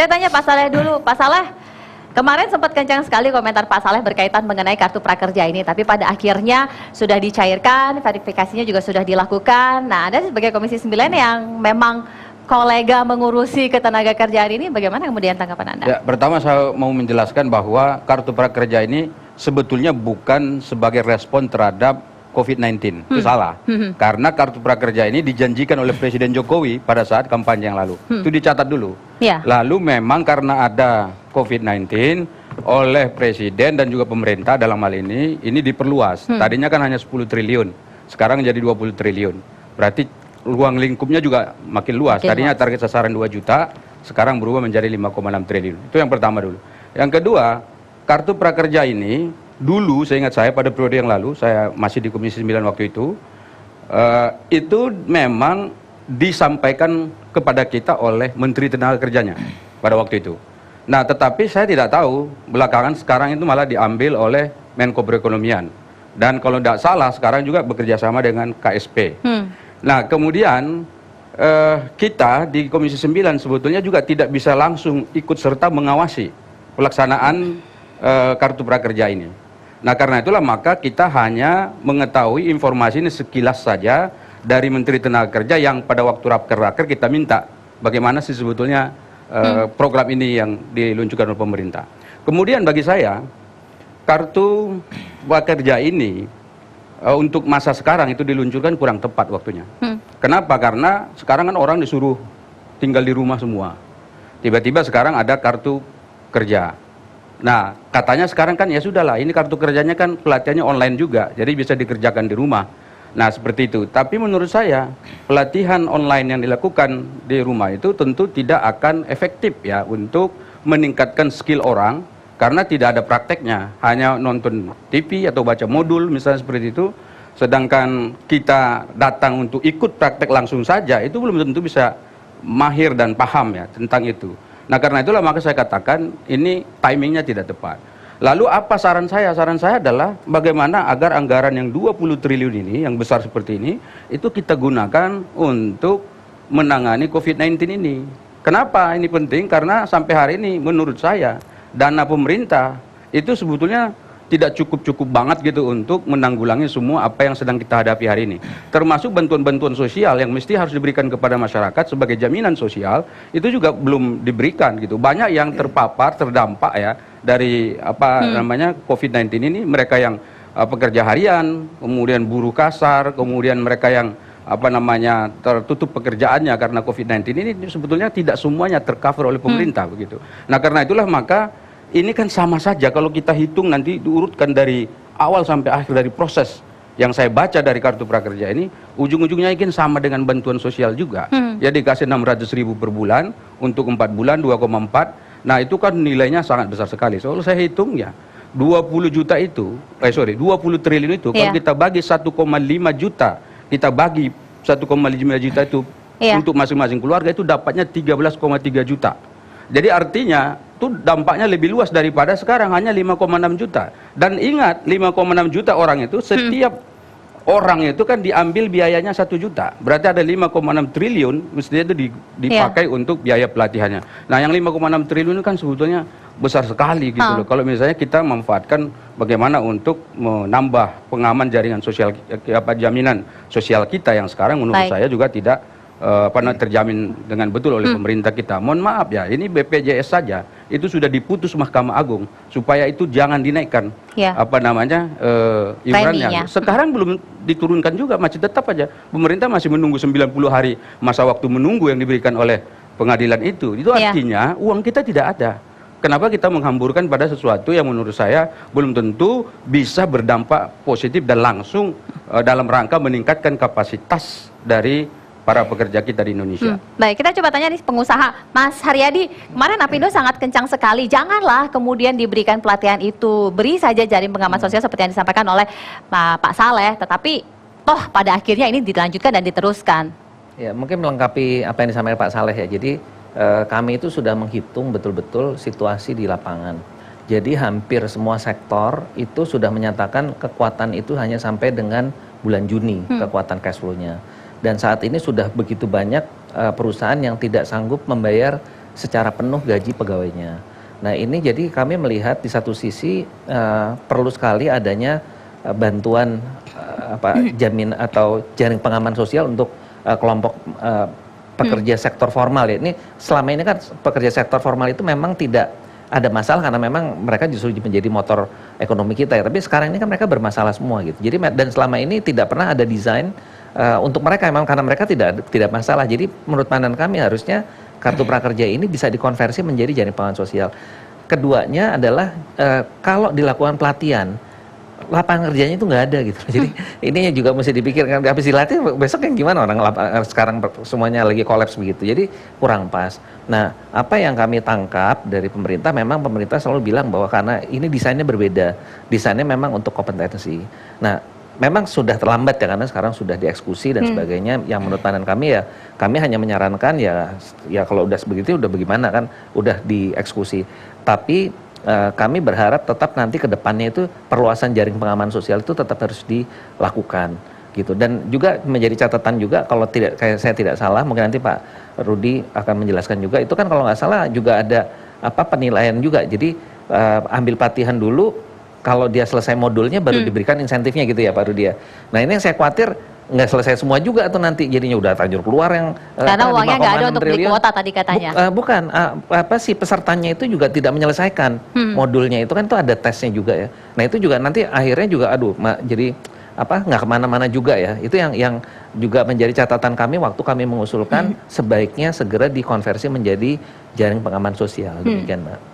Saya tanya Pak Saleh dulu, Pak Saleh. Kemarin sempat kencang sekali komentar Pak Saleh berkaitan mengenai kartu prakerja ini, tapi pada akhirnya sudah dicairkan, verifikasinya juga sudah dilakukan. Nah, Anda sebagai Komisi 9 yang memang kolega mengurusi ketenaga kerjaan ini, bagaimana kemudian tanggapan Anda? Ya, pertama saya mau menjelaskan bahwa kartu prakerja ini sebetulnya bukan sebagai respon terhadap COVID-19, itu salah. Karena kartu prakerja ini dijanjikan oleh Presiden Jokowi pada saat kampanye yang lalu. Itu dicatat dulu. Ya. Lalu memang karena ada COVID-19 oleh Presiden dan juga pemerintah dalam hal ini diperluas. Tadinya kan hanya 10 triliun, sekarang jadi 20 triliun. Berarti ruang lingkupnya juga makin luas. Tadinya target sasaran 2 juta, sekarang berubah menjadi 5,6 triliun. Itu yang pertama dulu. Yang kedua, kartu prakerja ini dulu, saya ingat saya pada periode yang lalu, saya masih di Komisi 9 waktu itu memang disampaikan kepada kita oleh Menteri Tenaga Kerjanya pada waktu itu. Nah, tetapi saya tidak tahu, belakangan sekarang itu malah diambil oleh Menko Perekonomian. Dan kalau tidak salah, sekarang juga bekerja sama dengan KSP. Nah, kemudian kita di Komisi 9 sebetulnya juga tidak bisa langsung ikut serta mengawasi pelaksanaan kartu prakerja ini. Nah, karena itulah maka kita hanya mengetahui informasi ini sekilas saja dari Menteri Tenaga Kerja yang pada waktu raker-raker kita minta bagaimana sih sebetulnya program ini yang diluncurkan oleh pemerintah. Kemudian bagi saya, kartu prakerja ini untuk masa sekarang itu diluncurkan kurang tepat waktunya. Kenapa? Karena sekarang kan orang disuruh tinggal di rumah semua. Tiba-tiba sekarang ada kartu kerja. Nah, katanya sekarang kan ya sudahlah, ini kartu kerjanya kan pelatihannya online juga, jadi bisa dikerjakan di rumah. Nah, seperti itu. Tapi menurut saya, pelatihan online yang dilakukan di rumah itu tentu tidak akan efektif ya untuk meningkatkan skill orang, karena tidak ada prakteknya, hanya nonton TV atau baca modul misalnya seperti itu. Sedangkan kita datang untuk ikut praktek langsung saja, itu belum tentu bisa mahir dan paham ya tentang itu. Nah, karena itulah maka saya katakan ini timingnya tidak tepat. Lalu apa saran saya? Saran saya adalah bagaimana agar anggaran yang 20 triliun ini, yang besar seperti ini, itu kita gunakan untuk menangani COVID-19 ini. Kenapa ini penting? Karena sampai hari ini menurut saya dana pemerintah itu sebetulnya tidak cukup-cukup banget gitu untuk menanggulangi semua apa yang sedang kita hadapi hari ini. Termasuk bantuan-bantuan sosial yang mesti harus diberikan kepada masyarakat sebagai jaminan sosial, itu juga belum diberikan gitu. Banyak yang terpapar, terdampak ya dari namanya COVID-19 ini, mereka yang pekerja harian, kemudian buruh kasar, kemudian mereka yang tertutup pekerjaannya karena COVID-19 ini sebetulnya tidak semuanya tercover oleh pemerintah begitu. Nah, karena itulah maka ini kan sama saja kalau kita hitung nanti diurutkan dari awal sampai akhir dari proses yang saya baca dari kartu prakerja ini, ujung-ujungnya ingin sama dengan bantuan sosial juga. Ya dikasih 600.000 per bulan untuk 4 bulan 2,4. Nah, itu kan nilainya sangat besar sekali. Soalnya saya hitung ya 20 triliun itu kalau kita bagi 1,5 juta, kita bagi 1,5 juta itu untuk masing-masing keluarga itu dapatnya 13,3 juta. Jadi artinya itu dampaknya lebih luas daripada sekarang hanya 5,6 juta. Dan ingat 5,6 juta orang itu setiap orang itu kan diambil biayanya 1 juta. Berarti ada 5,6 triliun mestinya itu dipakai untuk biaya pelatihannya. Nah, yang 5,6 triliun itu kan sebetulnya besar sekali gitu loh. Kalau misalnya kita memanfaatkan bagaimana untuk menambah pengaman jaringan sosial, jaminan sosial kita yang sekarang menurut saya juga tidak terjamin dengan betul oleh pemerintah kita. Mohon maaf ya, ini BPJS saja itu sudah diputus Mahkamah Agung supaya itu jangan dinaikkan iurannya. Sekarang belum diturunkan juga, masih tetap aja pemerintah masih menunggu 90 hari masa waktu menunggu yang diberikan oleh pengadilan itu. Itu artinya uang kita tidak ada. Kenapa kita menghamburkan pada sesuatu yang menurut saya belum tentu bisa berdampak positif dan langsung dalam rangka meningkatkan kapasitas dari para pekerja kita di Indonesia. Baik, kita coba tanya nih pengusaha, Mas Haryadi. Kemarin Apindo sangat kencang sekali. Janganlah kemudian diberikan pelatihan itu, beri saja jaring pengaman sosial seperti yang disampaikan oleh Pak Saleh. Tetapi toh pada akhirnya ini dilanjutkan dan diteruskan. Ya, mungkin melengkapi apa yang disampaikan Pak Saleh ya. Jadi kami itu sudah menghitung betul-betul situasi di lapangan. Jadi hampir semua sektor itu sudah menyatakan kekuatan itu hanya sampai dengan bulan Juni, kekuatan cash flow-nya. Dan saat ini sudah begitu banyak perusahaan yang tidak sanggup membayar secara penuh gaji pegawainya. Nah ini jadi kami melihat di satu sisi perlu sekali adanya bantuan jamin atau jaring pengaman sosial untuk kelompok pekerja sektor formal ya. Ini selama ini kan pekerja sektor formal itu memang tidak ada masalah karena memang mereka justru menjadi motor ekonomi kita ya. Tapi sekarang ini kan mereka bermasalah semua gitu. Jadi dan selama ini tidak pernah ada desain untuk mereka memang karena mereka tidak masalah. Jadi menurut pandangan kami harusnya kartu prakerja ini bisa dikonversi menjadi jaring pengaman sosial. Keduanya adalah kalau dilakukan pelatihan lapangan kerjanya itu nggak ada gitu. Jadi ini juga mesti dipikirkan habis dilatih besok yang gimana orang sekarang semuanya lagi kolaps begitu. Jadi kurang pas. Nah, apa yang kami tangkap dari pemerintah memang pemerintah selalu bilang bahwa karena ini desainnya berbeda. Desainnya memang untuk kompetensi. Nah, memang sudah terlambat ya karena sekarang sudah dieksekusi dan sebagainya. Yang menurut pandangan kami ya kami hanya menyarankan ya kalau udah begitu udah bagaimana kan udah dieksekusi. Tapi kami berharap tetap nanti ke depannya itu perluasan jaring pengaman sosial itu tetap harus dilakukan gitu. Dan juga menjadi catatan juga kalau saya tidak salah mungkin nanti Pak Rudi akan menjelaskan juga itu kan kalau nggak salah juga ada penilaian juga. Jadi ambil pelatihan dulu kalau dia selesai modulnya baru diberikan insentifnya gitu ya Pak Rudi ya. Nah ini yang saya khawatir nggak selesai semua juga atau nanti jadinya udah tajur keluar yang karena uangnya nggak ada untuk beli kuota tadi katanya. Bukan pesertanya itu juga tidak menyelesaikan modulnya itu kan tuh ada tesnya juga ya. Nah itu juga nanti akhirnya juga jadi nggak kemana-mana juga ya. Itu yang juga menjadi catatan kami waktu kami mengusulkan sebaiknya segera dikonversi menjadi jaring pengaman sosial demikian Mbak.